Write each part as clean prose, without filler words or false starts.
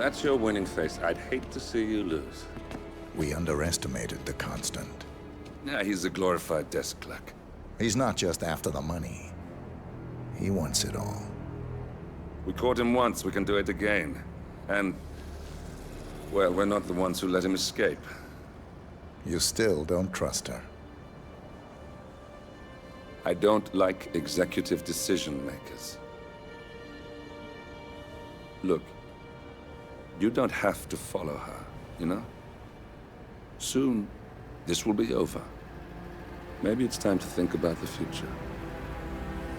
that's your winning face, I'd hate to see you lose. We underestimated the Constant. Yeah, he's a glorified desk clerk. He's not just after the money. He wants it all. We caught him once, we can do it again. And, well, we're not the ones who let him escape. You still don't trust her. I don't like executive decision makers. Look, you don't have to follow her, you know? Soon, this will be over. Maybe it's time to think about the future.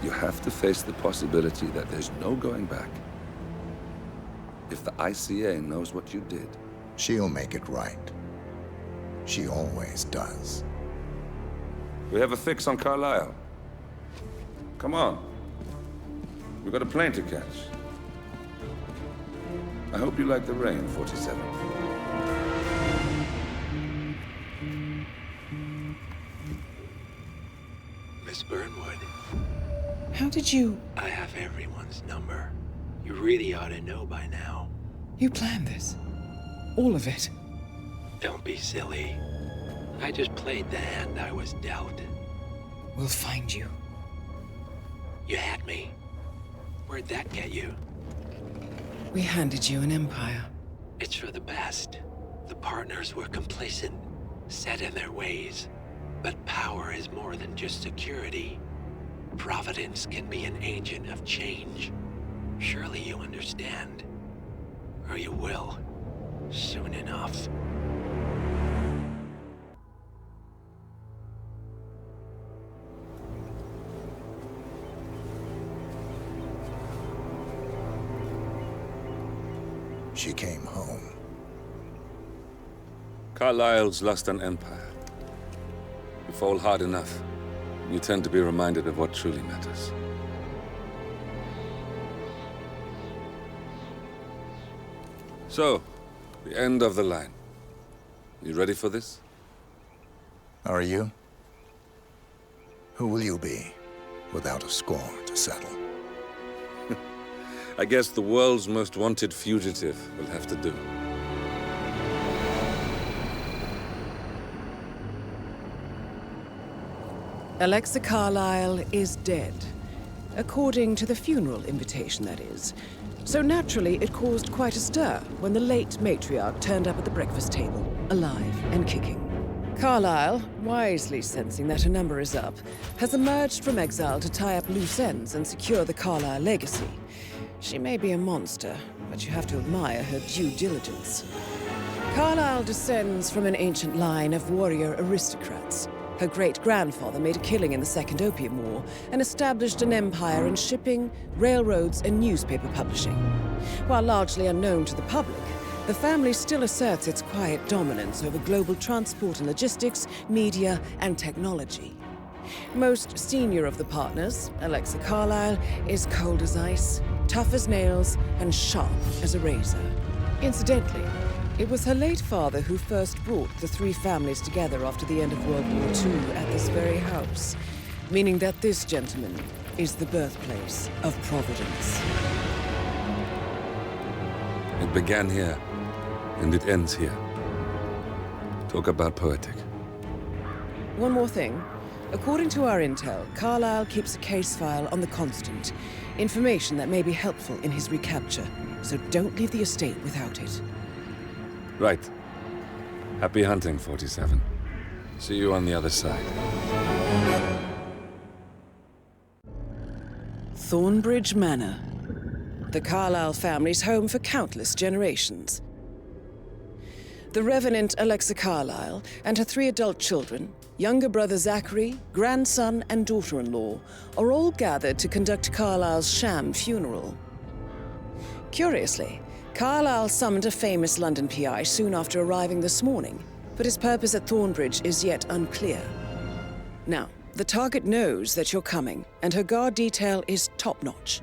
You have to face the possibility that there's no going back. If the ICA knows what you did... She'll make it right. She always does. We have a fix on Carlisle. Come on. We've got a plane to catch. I hope you like the rain, 47. Miss Burnwood. How did you... I have everyone's number. You really ought to know by now. You planned this? All of it? Don't be silly. I just played the hand I was dealt. We'll find you. You had me. Where'd that get you? We handed you an empire. It's for the best. The partners were complacent, set in their ways. But power is more than just security. Providence can be an agent of change. Surely you understand. Or you will. Soon enough. She came home. Carlisle's lost an empire. You fall hard enough, you tend to be reminded of what truly matters. So, the end of the line. You ready for this? Are you? Who will you be, without a score to settle? I guess the world's most wanted fugitive will have to do. Alexa Carlisle is dead. According to the funeral invitation, that is. So naturally, it caused quite a stir when the late matriarch turned up at the breakfast table, alive and kicking. Carlisle, wisely sensing that her number is up, has emerged from exile to tie up loose ends and secure the Carlisle legacy. She may be a monster, but you have to admire her due diligence. Carlisle descends from an ancient line of warrior aristocrats. Her great-grandfather made a killing in the Second Opium War and established an empire in shipping, railroads, and newspaper publishing. While largely unknown to the public, the family still asserts its quiet dominance over global transport and logistics, media, and technology. Most senior of the partners, Alexa Carlisle, is cold as ice, tough as nails, and sharp as a razor. Incidentally, it was her late father who first brought the three families together after the end of World War II at this very house, meaning that this gentleman is the birthplace of Providence. It began here, and it ends here. Talk about poetic. One more thing. According to our intel, Carlisle keeps a case file on the Constant, information that may be helpful in his recapture, so don't leave the estate without it. Right. Happy hunting, 47. See you on the other side. Thornbridge Manor. The Carlisle family's home for countless generations. The Revenant Alexa Carlisle and her 3 adult children, younger brother Zachary, grandson, and daughter-in-law, are all gathered to conduct Carlisle's sham funeral. Curiously, Carlisle summoned a famous London PI soon after arriving this morning, but his purpose at Thornbridge is yet unclear. Now, the target knows that you're coming, and her guard detail is top-notch.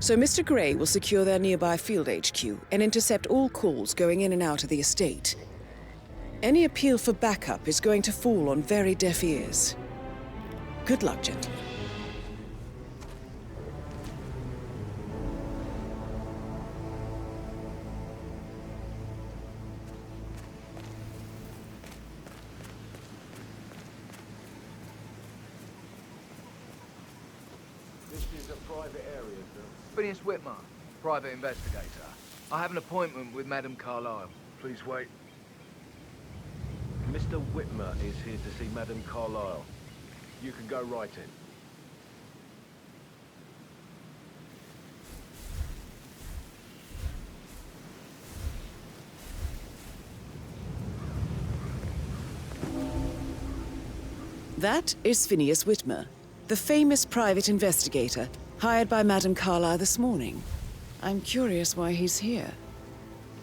So Mr. Gray will secure their nearby field HQ and intercept all calls going in and out of the estate. Any appeal for backup is going to fall on very deaf ears. Good luck, gentlemen. private area, sir. Phineas Whitmer, private investigator. I have an appointment with Madame Carlisle. Please wait. Mr. Whitmer is here to see Madame Carlisle. You can go right in. That is Phineas Whitmer, the famous private investigator hired by Madame Carlisle this morning. I'm curious why he's here.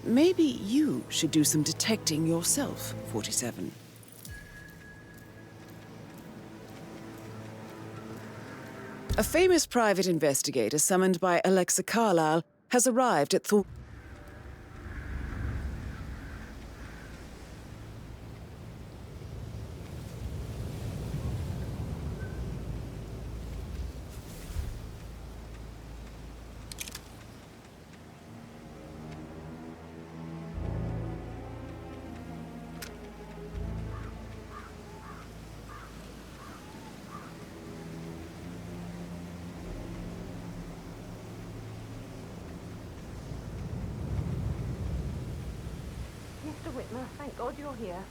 Maybe you should do some detecting yourself, 47. A famous private investigator summoned by Alexa Carlisle has arrived at Mr. Whitmer, thank God you're here.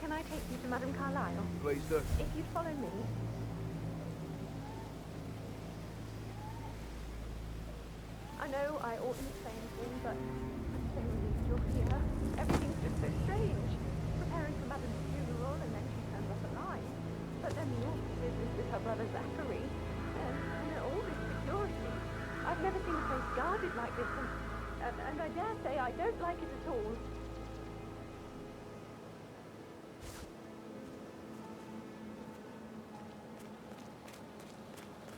Can I take you to Madame Carlisle? Please do. If you'd follow me. I know I oughtn't say anything, but I'm so relieved you're here. Everything's just so strange. Preparing for Madame's funeral, and then she turns up alive. But then the awful business with her brother Zachary. And all this security. I've never seen a place guarded like this, and I dare say I don't like it at all.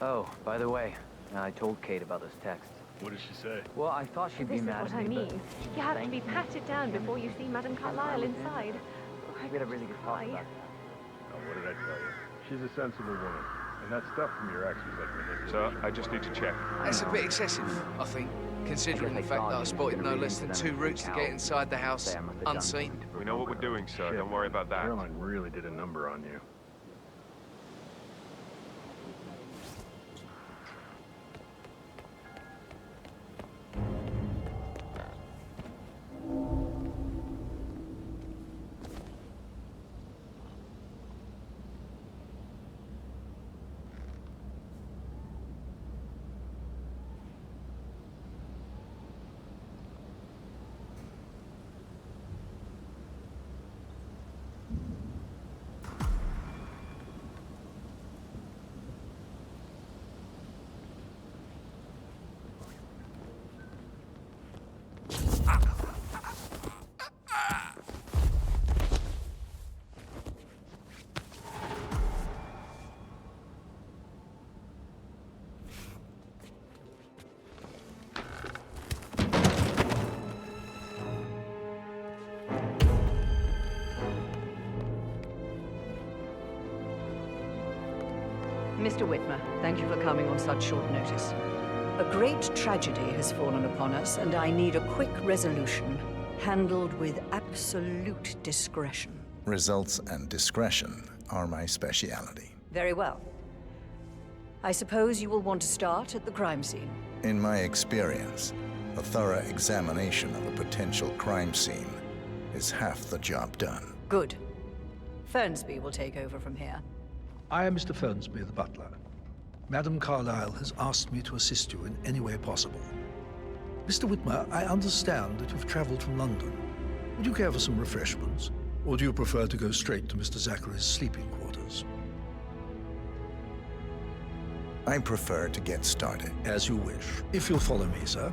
Oh, by the way, I told Kate about those texts. What did she say? Well, I thought she'd This be is mad what at I me, mean. You have to be patted down before you see Madame Carlisle inside. but we had a really good talk Why? about that. Oh, what did I tell you? She's a sensible woman. And that stuff from your ex was like manipulative. Sir, I just need to check. It's a bit excessive, I think, considering the fact that I spotted no less than 2 routes to get inside the house unseen. We know what we're doing, sir. Don't worry about that. Caroline really did a number on you. Mr. Whitmer, thank you for coming on such short notice. A great tragedy has fallen upon us, and I need a quick resolution, handled with absolute discretion. Results and discretion are my speciality. Very well. I suppose you will want to start at the crime scene. In my experience, a thorough examination of a potential crime scene is half the job done. Good. Fernsby will take over from here. I am Mr. Fernsby, the butler. Madame Carlisle has asked me to assist you in any way possible. Mr. Whitmer, I understand that you've traveled from London. Would you care for some refreshments? Or do you prefer to go straight to Mr. Zachary's sleeping quarters? I prefer to get started. As you wish. If you'll follow me, sir.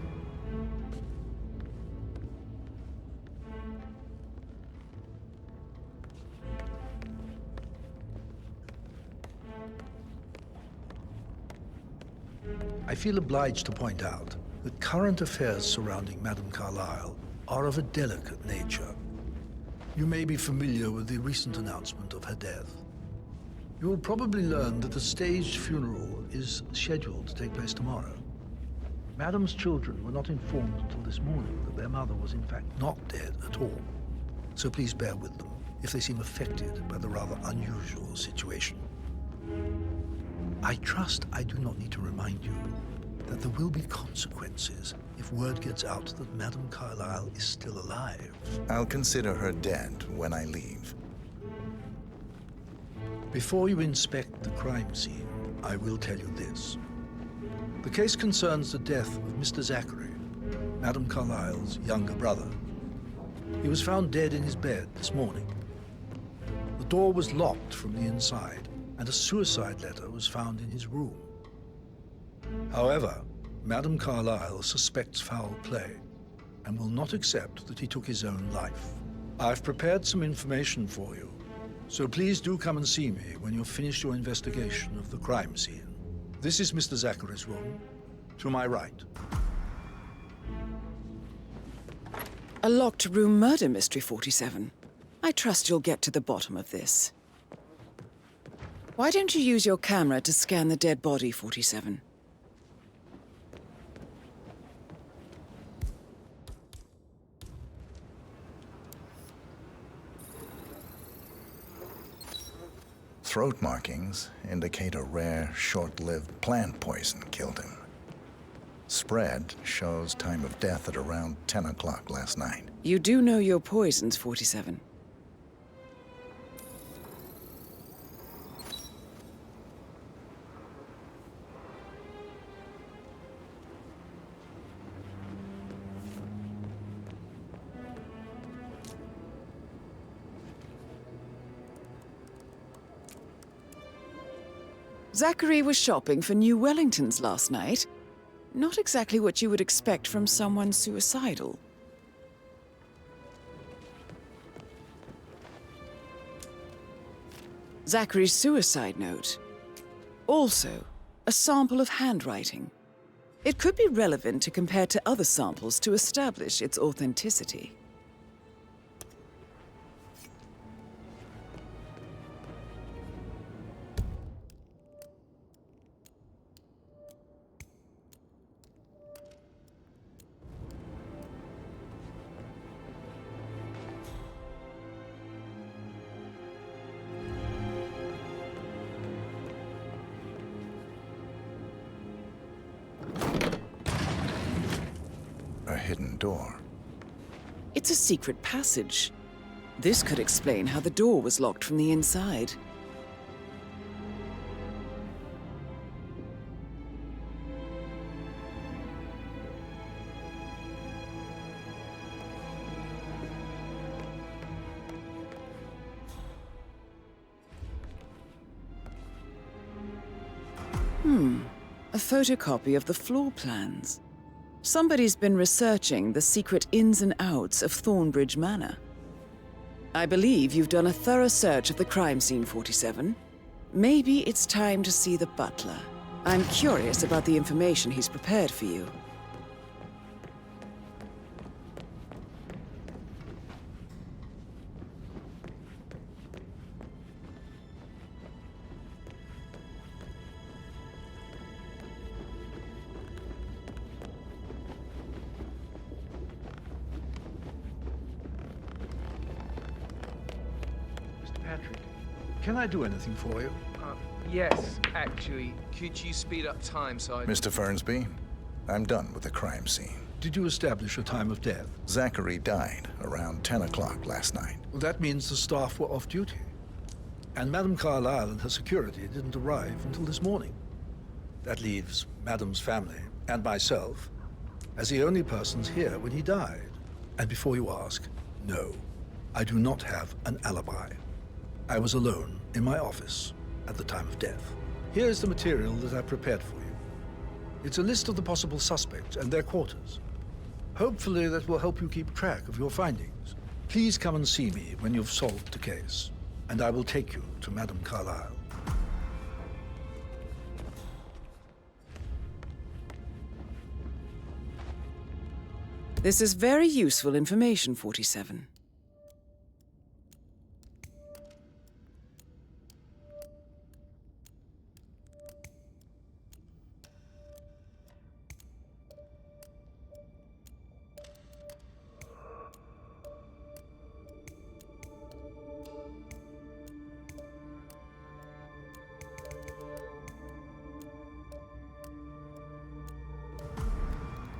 I feel obliged to point out that current affairs surrounding Madame Carlisle are of a delicate nature. You may be familiar with the recent announcement of her death. You will probably learn that a staged funeral is scheduled to take place tomorrow. Madame's children were not informed until this morning that their mother was in fact not dead at all. So please bear with them if they seem affected by the rather unusual situation. I trust I do not need to remind you that there will be consequences if word gets out that Madame Carlisle is still alive. I'll consider her dead when I leave. Before you inspect the crime scene, I will tell you this. The case concerns the death of Mr. Zachary, Madame Carlisle's younger brother. He was found dead in his bed this morning. The door was locked from the inside, and a suicide letter was found in his room. However, Madame Carlisle suspects foul play and will not accept that he took his own life. I've prepared some information for you, so please do come and see me when you've finished your investigation of the crime scene. This is Mr. Zachary's room, to my right. A locked room murder mystery, 47. I trust you'll get to the bottom of this. Why don't you use your camera to scan the dead body, 47? Throat markings indicate a rare, short-lived plant poison killed him. Spread shows time of death at around 10 o'clock last night. You do know your poisons, 47. Zachary was shopping for new Wellingtons last night. Not exactly what you would expect from someone suicidal. Zachary's suicide note. Also, a sample of handwriting. It could be relevant to compare to other samples to establish its authenticity. A hidden door. It's a secret passage. This could explain how the door was locked from the inside. A photocopy of the floor plans. Somebody's been researching the secret ins and outs of Thornbridge Manor. I believe you've done a thorough search of the crime scene, 47. Maybe it's time to see the butler. I'm curious about the information he's prepared for you. Can I do anything for you? Yes, actually. Could you speed up time so I... Mr. Fernsby, I'm done with the crime scene. Did you establish a time of death? Zachary died around 10 o'clock last night. Well, that means the staff were off duty. And Madame Carlisle and her security didn't arrive until this morning. That leaves Madame's family and myself as the only persons here when he died. And before you ask, no, I do not have an alibi. I was alone in my office at the time of death. Here is the material that I prepared for you. It's a list of the possible suspects and their quarters. Hopefully that will help you keep track of your findings. Please come and see me when you've solved the case, and I will take you to Madame Carlisle. This is very useful information, 47.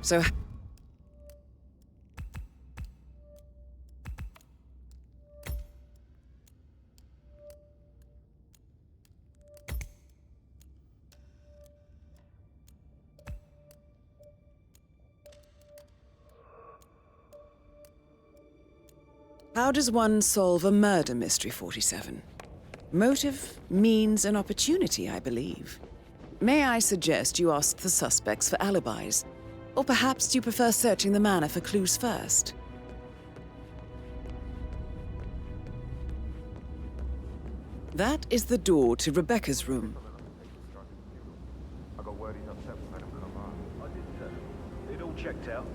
So how does one solve a murder mystery, 47? Motive, means, and opportunity, I believe. May I suggest you ask the suspects for alibis? Or perhaps you prefer searching the manor for clues first? That is the door to Rebecca's room. I got word he's upset with Madame Carlisle. I did tell him. It all checked out.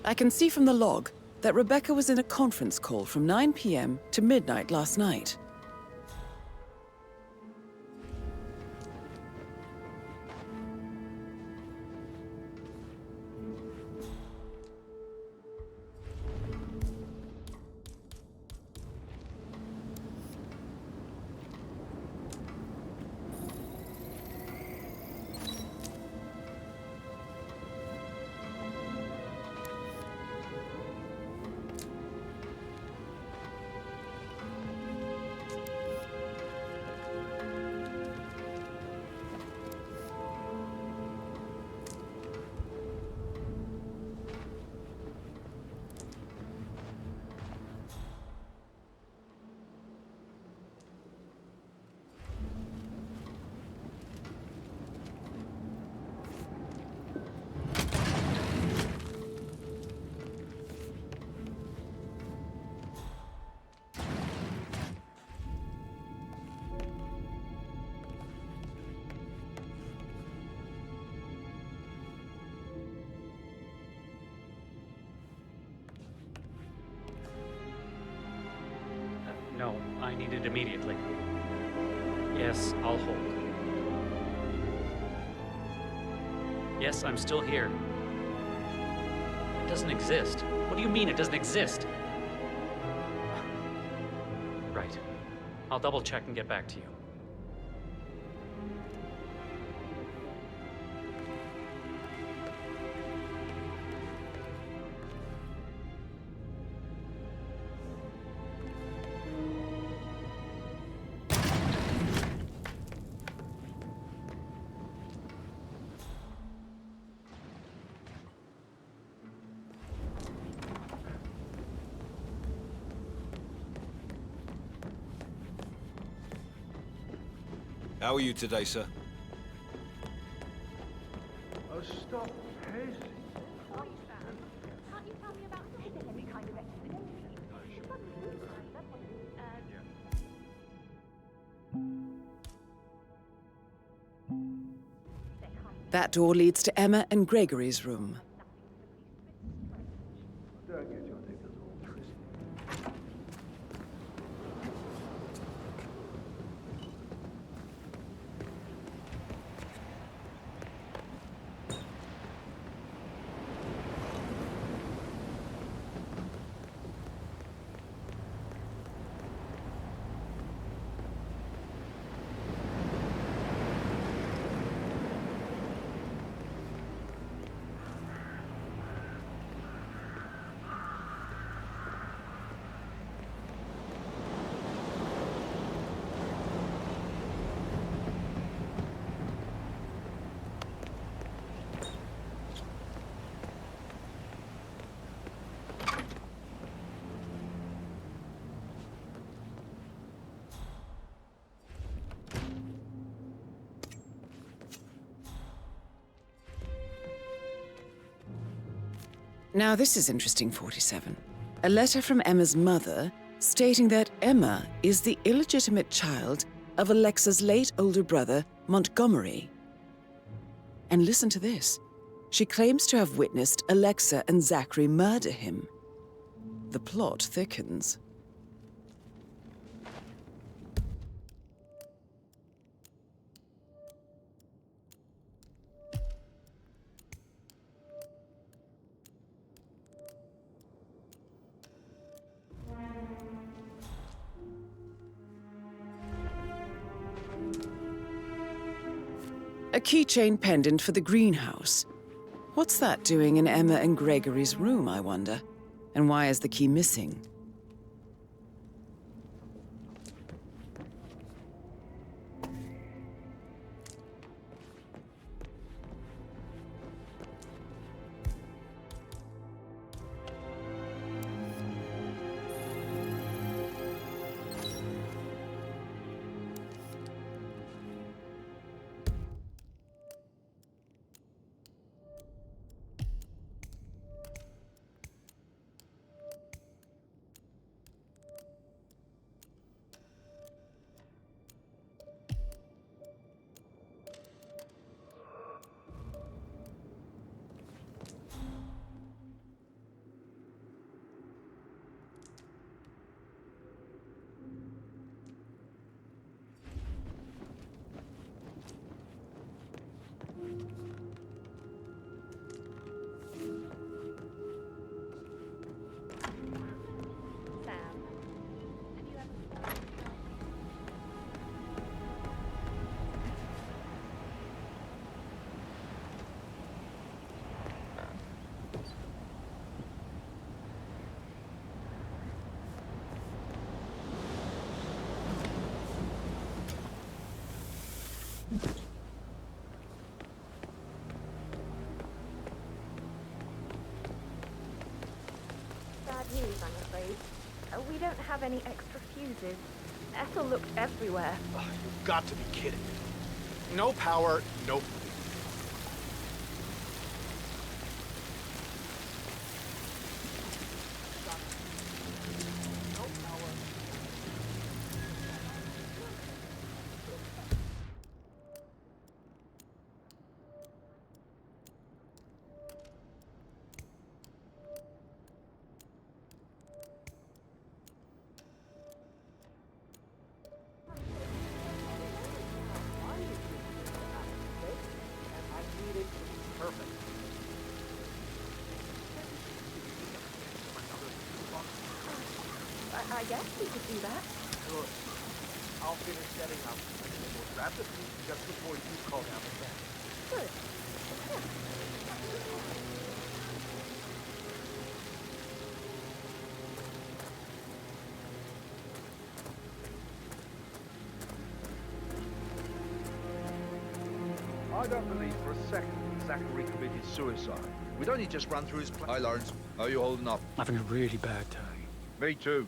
I can see from the log that Rebecca was in a conference call from 9 p.m. to midnight last night. No, I need it immediately. Yes, I'll hold. Yes, I'm still here. It doesn't exist. What do you mean it doesn't exist? Right. I'll double check and get back to you. How are you today, sir? Oh, stop pacing. Can't you tell me about any kind of That door leads to Emma and Gregory's room. Now this is interesting, 47. A letter from Emma's mother stating that Emma is the illegitimate child of Alexa's late older brother, Montgomery. And listen to this. She claims to have witnessed Alexa and Zachary murder him. The plot thickens. A keychain pendant for the greenhouse. What's that doing in Emma and Gregory's room, I wonder? And why is the key missing? News, I'm afraid. We don't have any extra fuses. Ethel looked everywhere. Oh, you've got to be kidding me. No power, no... I guess we could do that. Good. I'll finish setting up, and then we'll grab the piece just before you call down the phone. Good. I don't believe for a second Zachary committed suicide. We'd only just run through his plan. Hi, Lawrence. How are you holding up? Having a really bad day. Me too.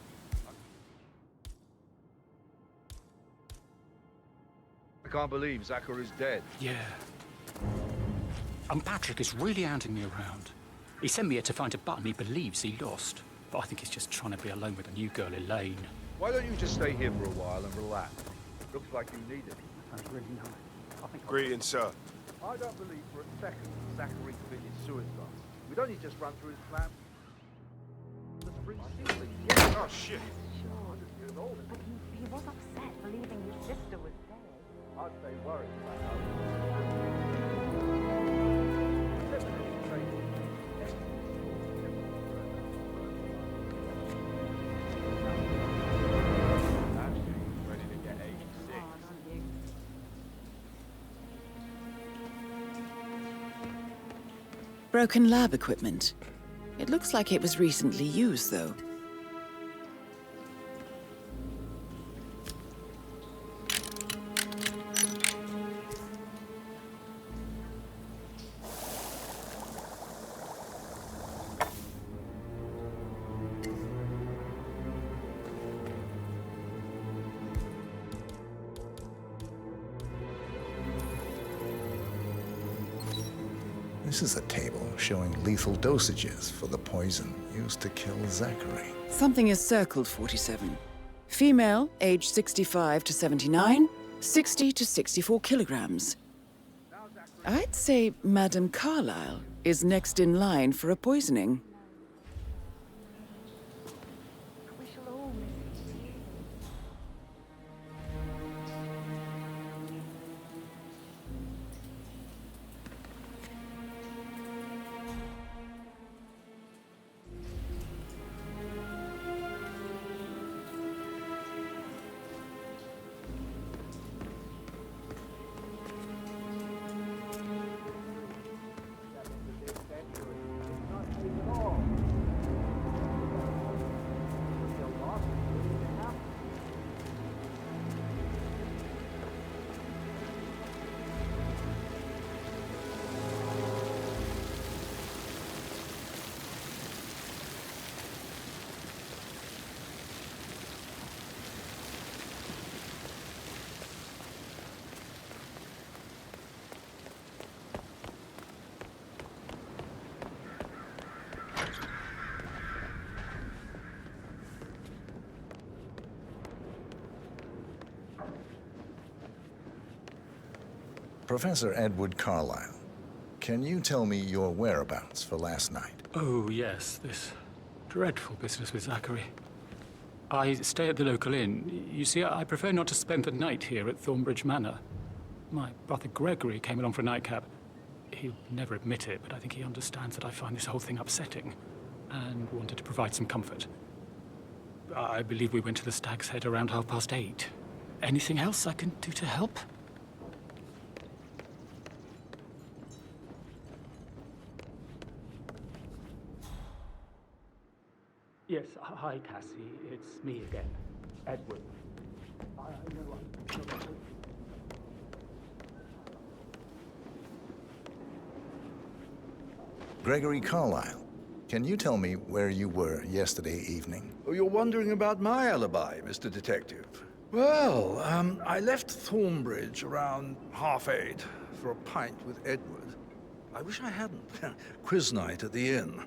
I can't believe Zachary's dead. Yeah. And Patrick is really hounding me around. He sent me here to find a button he believes he lost. But I think he's just trying to be alone with a new girl, Elaine. Why don't you just stay here for a while and relax? Looks like you need it. That's really nice. Greetings, sir. I don't believe for a second Zachary committed suicide. We'd only just run through his plan. The spring ceiling. Yeah. Oh, shit. Sure. But he was upset, believing his sister was dead. I'd stay worried about how... Broken lab equipment. It looks like it was recently used, though. This is a table showing lethal dosages for the poison used to kill Zachary. Something is circled, 47. Female, age 65 to 79, 60 to 64 kilograms. I'd say Madame Carlisle is next in line for a poisoning. Professor Edward Carlisle, can you tell me your whereabouts for last night? Oh, yes, this dreadful business with Zachary. I stay at the local inn. You see, I prefer not to spend the night here at Thornbridge Manor. My brother Gregory came along for a nightcap. He'll never admit it, but I think he understands that I find this whole thing upsetting and wanted to provide some comfort. I believe we went to the Stag's Head around 8:30. Anything else I can do to help? Yes, hi, Cassie. It's me again, Edward. Gregory Carlisle, can you tell me where you were yesterday evening? Oh, you're wondering about my alibi, Mr. Detective. Well, I left Thornbridge around 8:30 for a pint with Edward. I wish I hadn't. Quiz night at the inn.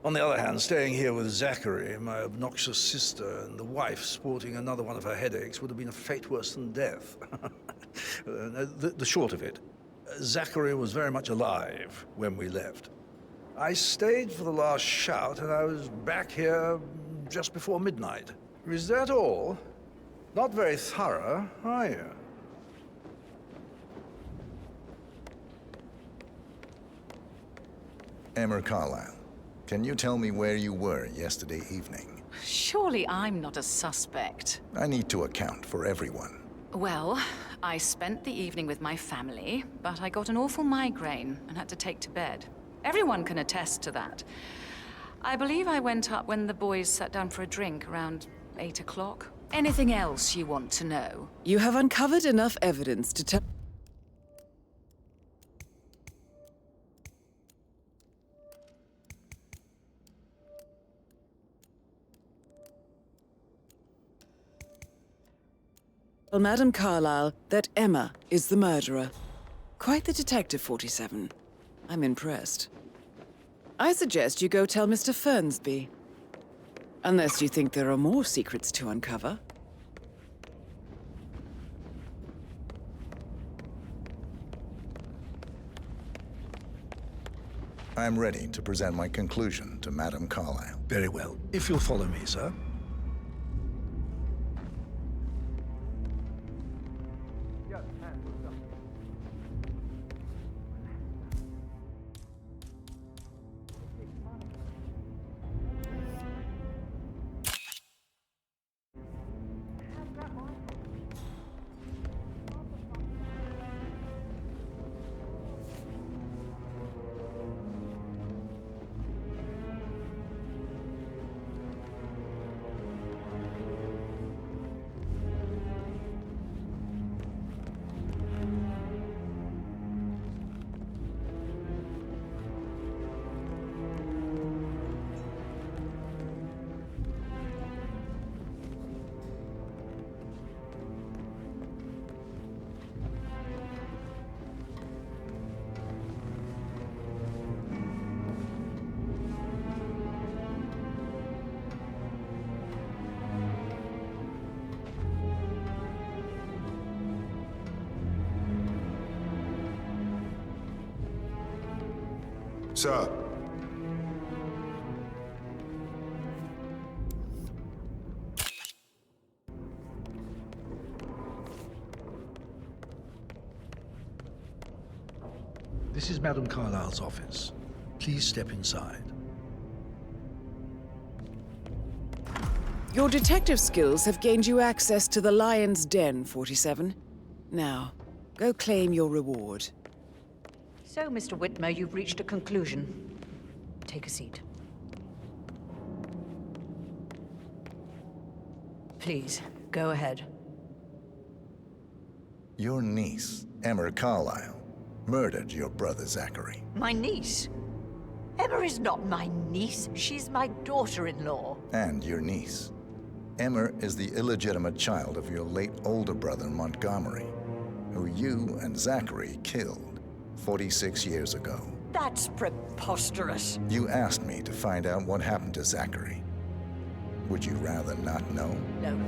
On the other hand, staying here with Zachary, my obnoxious sister, and the wife sporting another one of her headaches would have been a fate worse than death. The short of it, Zachary was very much alive when we left. I stayed for the last shout, and I was back here just before midnight. Is that all? Not very thorough, are you? Emma Carlisle, can you tell me where you were yesterday evening? Surely I'm not a suspect. I need to account for everyone. Well, I spent the evening with my family, but I got an awful migraine and had to take to bed. Everyone can attest to that. I believe I went up when the boys sat down for a drink around 8 o'clock. Anything else you want to know? You have uncovered enough evidence to tell... Well, Madame Carlisle, that Emma is the murderer. Quite the detective, 47. I'm impressed. I suggest you go tell Mr. Fernsby. Unless you think there are more secrets to uncover. I'm ready to present my conclusion to Madame Carlisle. Very well. If you'll follow me, sir. Sir. This is Madame Carlisle's office. Please step inside. Your detective skills have gained you access to the Lion's Den, 47. Now, go claim your reward. So, Mr. Whitmer, you've reached a conclusion. Take a seat. Please, go ahead. Your niece, Emma Carlisle, murdered your brother Zachary. My niece? Emma is not my niece. She's my daughter-in-law. And your niece. Emma is the illegitimate child of your late older brother Montgomery, who you and Zachary killed 46 years ago. That's preposterous. You asked me to find out what happened to Zachary. Would you rather not know? No.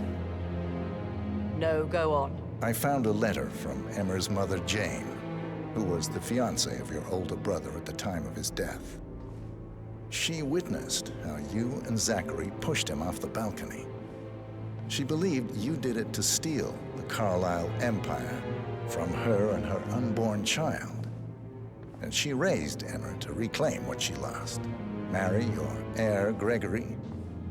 No, go on. I found a letter from Emma's mother, Jane, who was the fiancée of your older brother at the time of his death. She witnessed how you and Zachary pushed him off the balcony. She believed you did it to steal the Carlisle empire from her and her unborn child. And she raised Emma to reclaim what she lost, marry your heir Gregory,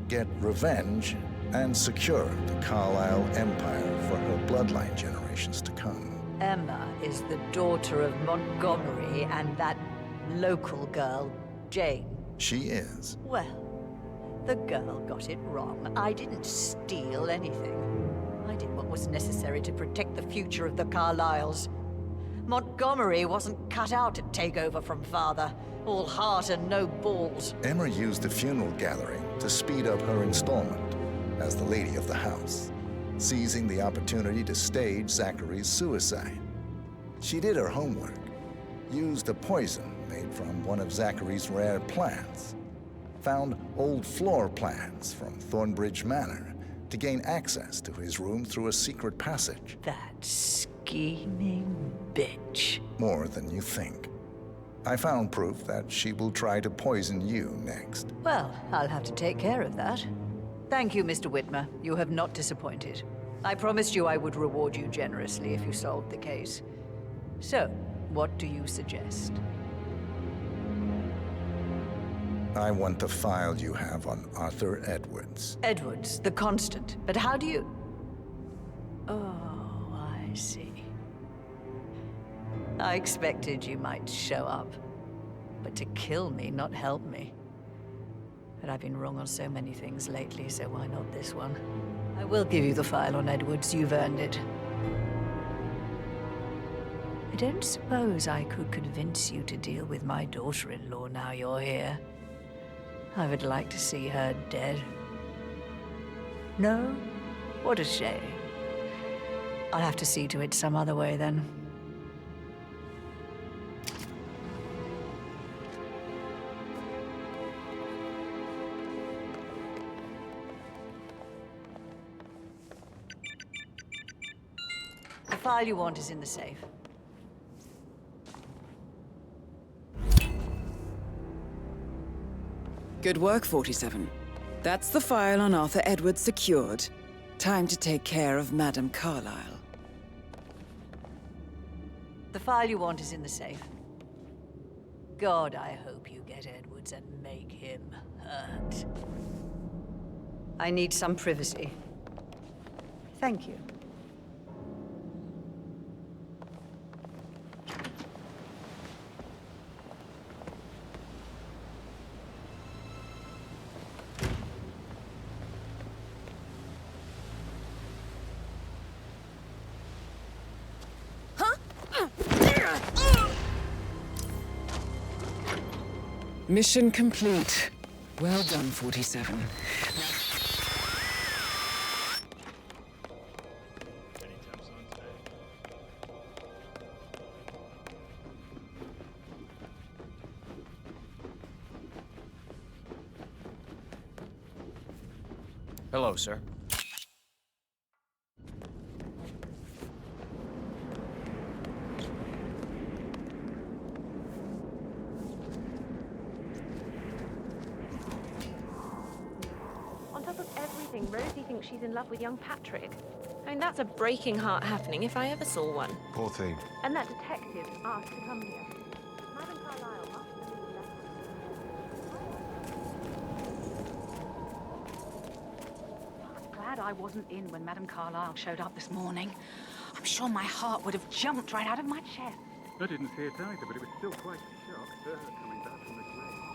get revenge, and secure the Carlisle empire for her bloodline generations to come. Emma is the daughter of Montgomery and that local girl, Jane. She is. Well, the girl got it wrong. I didn't steal anything. I did what was necessary to protect the future of the Carlisles. Montgomery wasn't cut out to take over from father. All heart and no balls. Emma used the funeral gathering to speed up her installment as the lady of the house, seizing the opportunity to stage Zachary's suicide. She did her homework, used a poison made from one of Zachary's rare plants, found old floor plans from Thornbridge Manor to gain access to his room through a secret passage. That scheming bitch. More than you think. I found proof that she will try to poison you next. Well, I'll have to take care of that. Thank you, Mr. Whitmer. You have not disappointed. I promised you I would reward you generously if you solved the case. So, what do you suggest? I want the file you have on Arthur Edwards. Edwards, the constant. But how do you... Oh, I see. I expected you might show up. But to kill me, not help me. But I've been wrong on so many things lately, so why not this one? I will give you the file on Edwards. You've earned it. I don't suppose I could convince you to deal with my daughter-in-law now you're here. I would like to see her dead. No? What a shame. I'll have to see to it some other way then. The file you want is in the safe. Good work, 47. That's the file on Arthur Edwards secured. Time to take care of Madame Carlisle. The file you want is in the safe. God, I hope you get Edwards and make him hurt. I need some privacy. Thank you. Mission complete. Well done, 47. Hello, sir. anything, Rosie thinks she's in love with young Patrick. I mean, that's a breaking heart happening if I ever saw one. Poor thing. And that detective asked to come here. Madam Carlisle must believe that. Glad I wasn't in when Madame Carlisle showed up this morning. I'm sure my heart would have jumped right out of my chest. I didn't see it either, but it was still quite a shock to her coming back from the grave.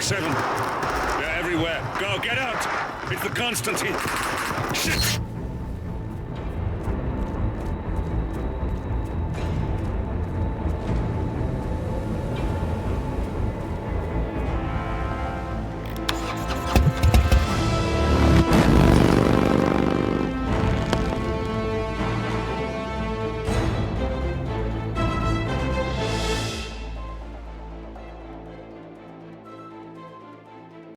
They're everywhere. Go, get out! It's the Constantine! Shit!